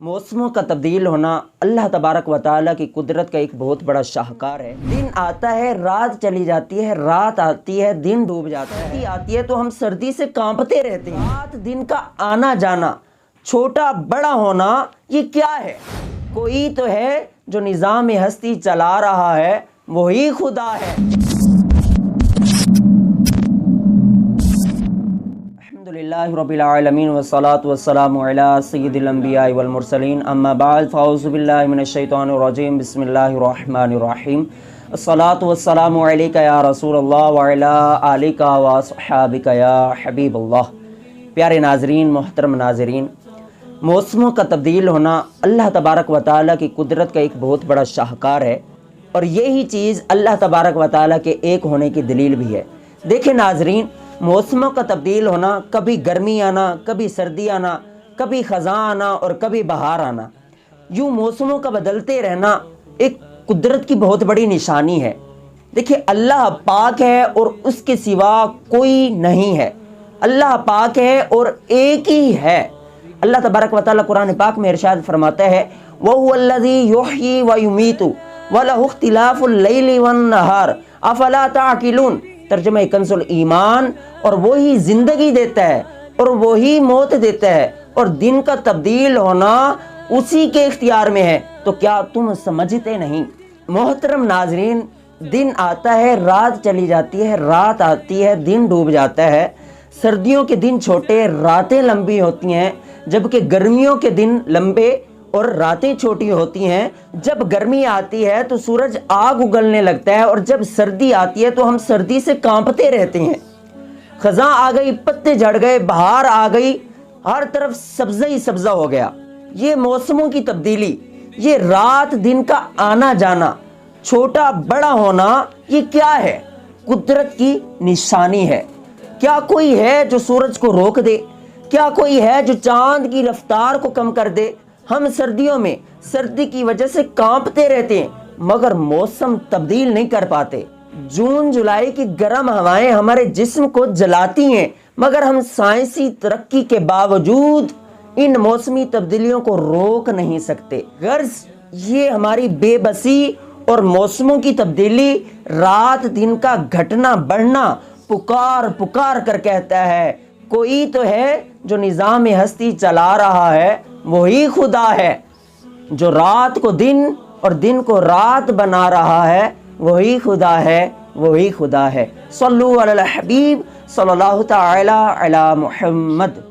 मौसमों का तब्दील होना अल्लाह तबारक व तआला की कुदरत का एक बहुत बड़ा शाहकार है। दिन आता है, रात चली जाती है, रात आती है, दिन डूब जाता है। सर्दी आती है तो हम सर्दी से कांपते रहते हैं। रात दिन का आना जाना, छोटा बड़ा होना, ये क्या है? कोई तो है जो निज़ाम हस्ती चला रहा है, वही खुदा है। अल्हम्दुलिल्लाहि रब्बिल आलमीन वस्सलातु वस्सलामु अला सय्यिदिल अंबिया वल मुरसलीन अम्मा बाद फ़अऊज़ु बिल्लाहि मिनश शैतानिर रजीम बिस्मिल्लाहिर रहमानिर रहीम अस्सलातु वस्सलामु अलैका या रसूलल्लाह व अला आलिका व अस्हाबिका या हबीबल्लाह। प्यारे नाज़रीन, मोहतरम नाज़रीन, मौसमों का तब्दील होना अल्लाह तबारक व तआला की कुदरत का एक बहुत बड़ा शाहकार है और यही चीज़ अल्लाह तबारक व तआला के एक होने की दलील भी है। देखें नाज़रीन, मौसमों का तब्दील होना, कभी गर्मी आना, कभी सर्दी आना, कभी ख़ज़ां आना और कभी बहार आना, यूँ मौसमों का बदलते रहना एक कुदरत की बहुत बड़ी निशानी है। देखिए, अल्लाह पाक है और उसके सिवा कोई नहीं है। अल्लाह पाक है और एक ही है। अल्लाह तबारक व तआला कुरान पाक में इरशाद फरमाता है, वहुवल्लज़ी युह्यी व युमीतु व लहु इख्तिलाफुल लैली वन नहार अफला ताक़िलून। तर्जुमा कंजुल ईमान, और वही जिंदगी देता है और वही मौत देता है और दिन का तब्दील होना उसी के इख्तियार में है, तो क्या तुम समझते नहीं? मोहतरम नाजरीन, दिन आता है, रात चली जाती है, रात आती है, दिन डूब जाता है। सर्दियों के दिन छोटे, रातें लंबी होती हैं, जबकि गर्मियों के दिन लंबे और रातें छोटी होती हैं। जब गर्मी आती है तो सूरज आग उगलने लगता है और जब सर्दी आती है तो हम सर्दी से कांपते रहते हैं। खज़ां आ गई, पत्ते झड़ गए, बहार आ गई, हर तरफ सब्ज़ा ही सब्ज़ा हो गया। ये मौसमों की तब्दीली, ये रात दिन का आना जाना, छोटा बड़ा होना, ये क्या है? कुदरत की निशानी है। क्या कोई है जो सूरज को रोक दे? क्या कोई है जो चांद की रफ्तार को कम कर दे? हम सर्दियों में सर्दी की वजह से कांपते रहते हैं मगर मौसम तब्दील नहीं कर पाते। जून जुलाई की गर्म हवाएं हमारे जिस्म को जलाती हैं मगर हम साइंसी तरक्की के बावजूद इन मौसमी तब्दीलियों को रोक नहीं सकते। गर्ज ये हमारी बेबसी और मौसमों की तब्दीली, रात दिन का घटना बढ़ना पुकार पुकार कर कहता है, कोई तो है जो निज़ाम हस्ती चला रहा है, वही खुदा है। जो रात को दिन और दिन को रात बना रहा है, वही खुदा है, वही खुदा है। सल्लु अलल हबीब सल्लल्लाहु तआला अला मुहम्मद।